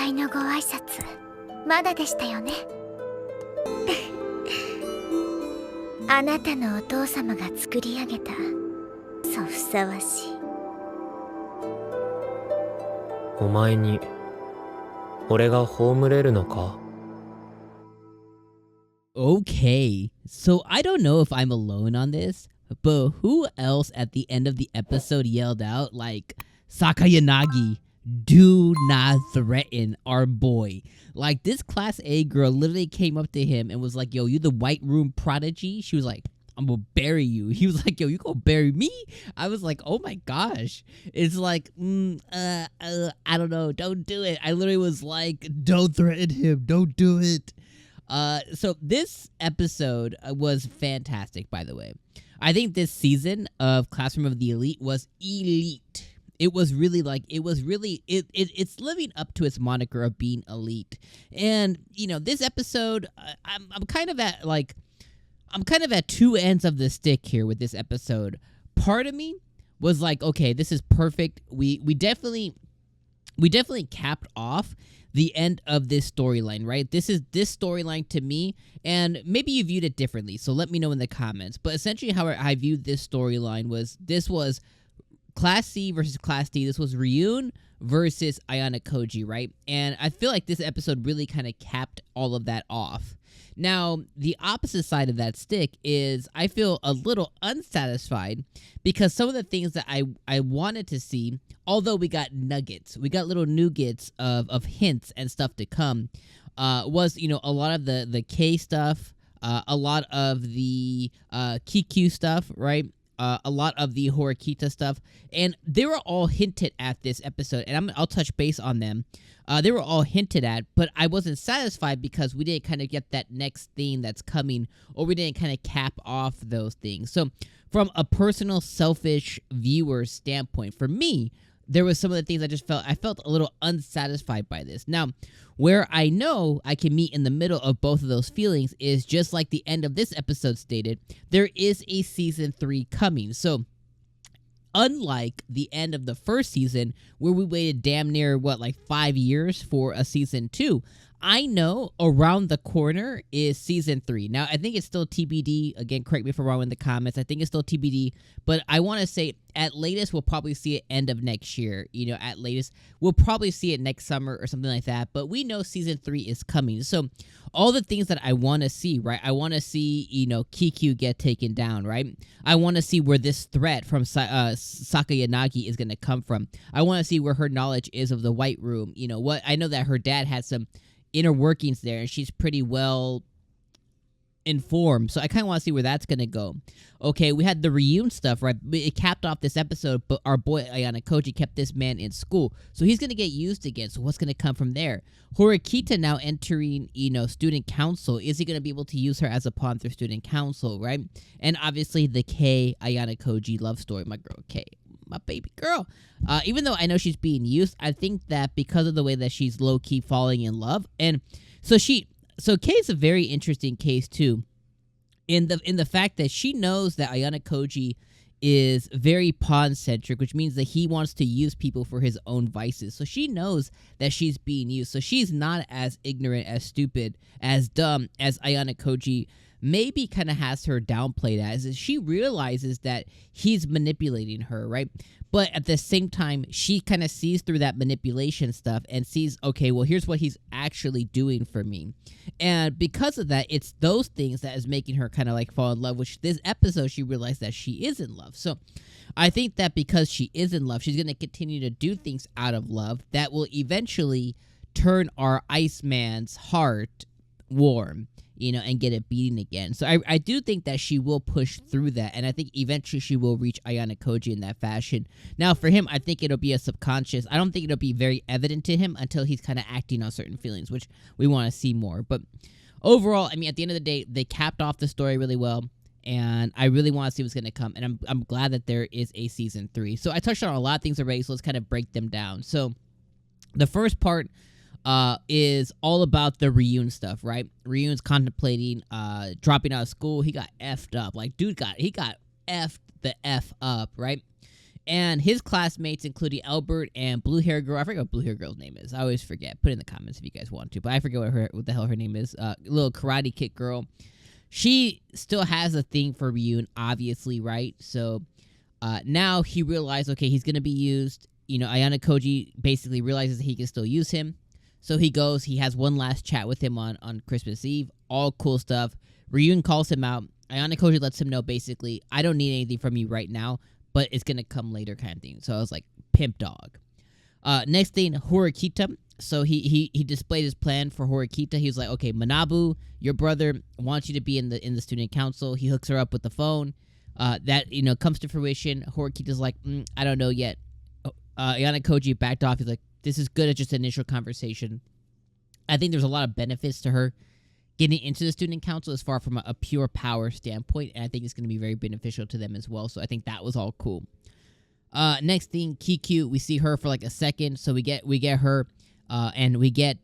会のご挨拶まだでしたよね。あなたのお父様が作り上げたそうふさわしい。お前に俺が葬れるのか？ Okay, so I don't know if I'm alone on this, but who else at the end of the episode yelled out like, Sakayanagi, do not threaten our boy? Like, this class A girl literally came up to him and was like, yo, you the white room prodigy? She was like, I'm gonna bury you. He was like, yo, you gonna bury me? I was like, oh my gosh. It's like, I don't know, don't do it. I literally was like, don't threaten him, don't do it. So this episode was fantastic, by the way. I think this season of Classroom of the Elite was elite. It was really like, it's living up to its moniker of being elite. And, you know, this episode, I'm kind of at two ends of the stick here with this episode. Part of me was like, okay, this is perfect. We definitely capped off the end of this storyline, right? This storyline to me, and maybe you viewed it differently, so let me know in the comments. But essentially how I viewed this storyline was, this was Class C versus Class D. This was RYUUEN versus Ayanokoji, right? And I feel like this episode really kind of capped all of that off. Now, the opposite side of that stick is I feel a little unsatisfied because some of the things that I wanted to see, although we got nuggets, we got little nougats of hints and stuff to come, was, you know, a lot of the Kei stuff, a lot of the 𝐒𝐴 stuff, right? A lot of the Horikita stuff, and they were all hinted at this episode, and I'll touch base on them. They were all hinted at, but I wasn't satisfied because we didn't kind of get that next thing that's coming, or we didn't kind of cap off those things. So from a personal, selfish viewer standpoint, for me, there was some of the things I felt a little unsatisfied by this. Now, where I know I can meet in the middle of both of those feelings is just like the end of this episode stated, there is a season 3 coming. So unlike the end of the first season, where we waited damn near, 5 years for a season 2, I know around the corner is season 3. Now, I think it's still TBD. Again, correct me if I'm wrong in the comments. I think it's still TBD, but I want to say at latest, we'll probably see it end of next year. You know, at latest, we'll probably see it next summer or something like that, but we know season 3 is coming. So all the things that I want to see, right? I want to see, you know, 𝐒𝐴 get taken down, right? I want to see where this threat from Sakayanagi is going to come from. I want to see where her knowledge is of the White Room. You know, what I know that her dad had some inner workings there, and she's pretty well informed, so I kind of want to see where that's gonna go. Okay, we had the RYUUEN stuff, right? It capped off this episode, but our boy Ayanokoji kept this man in school, so he's gonna get used again. So what's gonna come from there? Horikita now entering, you know, student council. Is he gonna be able to use her as a pawn through student council, right? And obviously the Kei Ayanokoji love story, my girl Kei, my baby girl. Even though I know she's being used, I think that because of the way that she's low-key falling in love, and so Kei is a very interesting case too, in the fact that she knows that Ayanokoji is very pawn-centric, which means that he wants to use people for his own vices. So she knows that she's being used. So she's not as ignorant, as stupid, as dumb as Ayanokoji maybe kind of has her downplayed as. She realizes that he's manipulating her, right? But at the same time, she kind of sees through that manipulation stuff and sees, okay, well, here's what he's actually doing for me. And because of that, it's those things that is making her kind of like fall in love, which this episode, she realized that she is in love. So I think that because she is in love, she's going to continue to do things out of love that will eventually turn our Iceman's heart warm, you know, and get it beating again. So I do think that she will push through that, and I think eventually she will reach Ayanokoji in that fashion. Now, for him, I think it'll be a subconscious. I don't think it'll be very evident to him until he's kind of acting on certain feelings, which we want to see more. But overall, I mean, at the end of the day, they capped off the story really well, and I really want to see what's going to come, and I'm glad that there is a season 3. So I touched on a lot of things already, so let's kind of break them down. So the first part is all about the RYUUEN stuff, right? RYUUEN's contemplating dropping out of school. He got effed up. Like, dude he got effed the F up, right? And his classmates, including Albert and blue hair girl. I forget what blue hair girl's name is. I always forget. Put it in the comments if you guys want to. But I forget what the hell her name is. Little karate kid girl. She still has a thing for RYUUEN, obviously, right? So now he realized, okay, he's going to be used. Ayanokoji basically realizes that he can still use him. So he goes, he has one last chat with him on Christmas Eve. All cool stuff. RYUUEN calls him out. Ayanokoji lets him know, basically, I don't need anything from you right now, but it's going to come later kind of thing. So I was like, pimp dog. Next thing, Horikita. So he displayed his plan for Horikita. He was like, okay, Manabu, your brother wants you to be in the student council. He hooks her up with the phone. That comes to fruition. Horikita's like, I don't know yet. Ayanokoji backed off. He's like, this is good at just initial conversation. I think there's a lot of benefits to her getting into the student council as far from a pure power standpoint, and I think it's going to be very beneficial to them as well. So I think that was all cool. Next thing, Kikyu, we see her for like a second. So we get her, and we get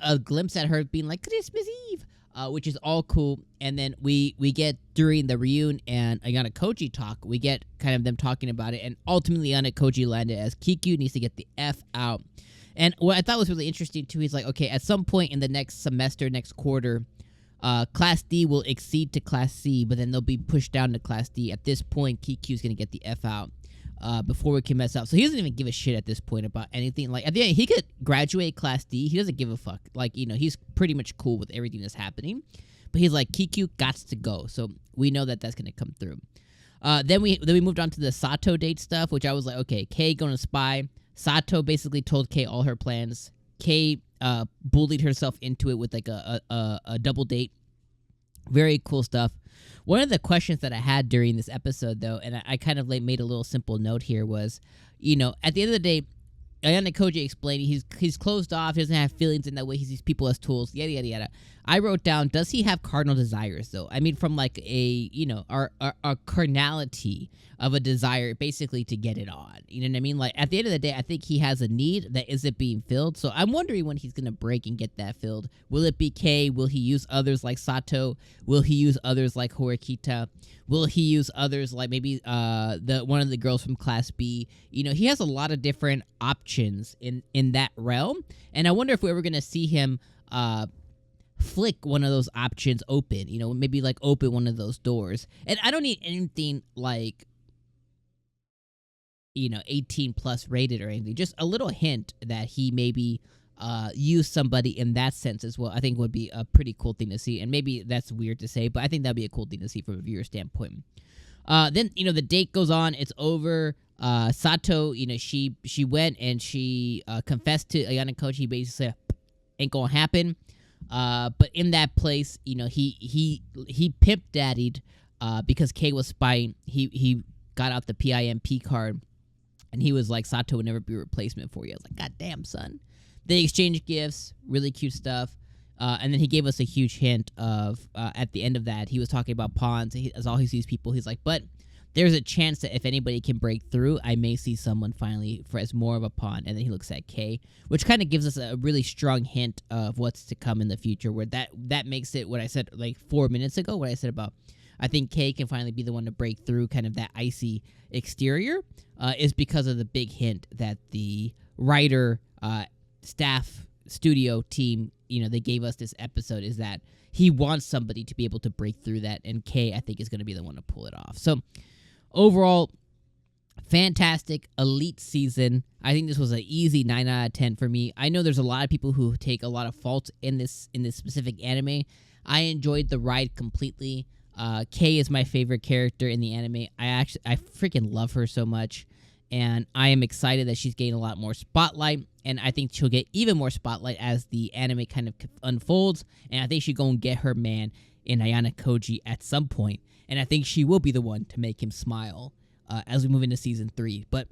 a glimpse at her being like Christmas Eve, which is all cool. And then we get during the RYUUEN and Ayanokoji talk, we get kind of them talking about it, and ultimately Ayanokoji landed as Kikyu needs to get the F out. And what I thought was really interesting too, he's like, okay, at some point in the next semester, next quarter, Class D will exceed to Class C, but then they'll be pushed down to Class D. At this point, Kikyu's gonna get the F out before we can mess up. So he doesn't even give a shit at this point about anything. Like, at the end, he could graduate Class D. He doesn't give a fuck. Like, he's pretty much cool with everything that's happening. But he's like, Kikyu gots to go. So we know that that's gonna come through. Then we moved on to the Sato date stuff, which I was like, okay, Kei going to spy. Sato basically told Kei all her plans. Kei bullied herself into it with like a double date. Very cool stuff. One of the questions that I had during this episode, though, and I kind of made a little simple note here, was, at the end of the day, Ayanokoji explained he's closed off, he doesn't have feelings in that way, he sees people as tools, yada yada yada. I wrote down, does he have cardinal desires though? I mean, from like our carnality of a desire basically to get it on. You know what I mean? Like, at the end of the day, I think he has a need that isn't being filled. So I'm wondering when he's gonna break and get that filled. Will it be Kei? Will he use others like Sato? Will he use others like Horikita? Will he use others like maybe one of the girls from Class B? He has a lot of different options in that realm, and I wonder if we're ever gonna see him flick one of those options open. Maybe like open one of those doors. And I don't need anything like 18 plus rated or anything. Just a little hint that he maybe use somebody in that sense as well, I think would be a pretty cool thing to see. And maybe that's weird to say, but I think that'd be a cool thing to see from a viewer standpoint. Then the date goes on, it's over. Sato, she went and she confessed to Ayanokoji, basically said, ain't gonna happen. But in that place, he pimp daddied because Kei was spying. He got out the PIMP card, and he was like, Sato would never be a replacement for you. I was like, God damn, son. They exchanged gifts, really cute stuff. And then he gave us a huge hint of, at the end of that, he was talking about pawns. As all he sees people, he's like, but there's a chance that if anybody can break through, I may see someone finally as more of a pawn. And then he looks at Kei, which kind of gives us a really strong hint of what's to come in the future, where that makes it what I said like 4 minutes ago, what I said about, I think Kei can finally be the one to break through kind of that icy exterior, is because of the big hint that the writer, staff, studio team, they gave us this episode, is that he wants somebody to be able to break through that, and Kei, I think, is going to be the one to pull it off. So overall, fantastic, elite season. I think this was an easy 9 out of 10 for me. I know there's a lot of people who take a lot of fault in this specific anime. I enjoyed the ride completely. Kei is my favorite character in the anime. I freaking love her so much, and I am excited that she's getting a lot more spotlight, and I think she'll get even more spotlight as the anime kind of unfolds, and I think she'll go and get her man in Ayanokoji at some point, and I think she will be the one to make him smile as we move into Season 3. But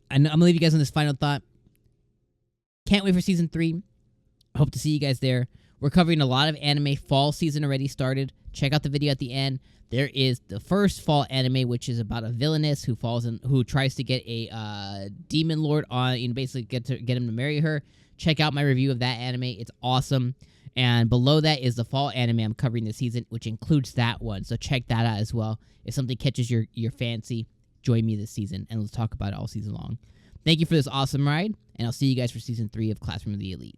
I'm going to leave you guys on this final thought. Can't wait for Season 3. I hope to see you guys there. We're covering a lot of anime. Fall season already started. Check out the video at the end. There is the first fall anime, which is about a villainess who tries to get a demon lord on, basically get him to marry her. Check out my review of that anime. It's awesome. And below that is the fall anime I'm covering this season, which includes that one. So check that out as well. If something catches your fancy, join me this season, and let's talk about it all season long. Thank you for this awesome ride, and I'll see you guys for season 3 of Classroom of the Elite.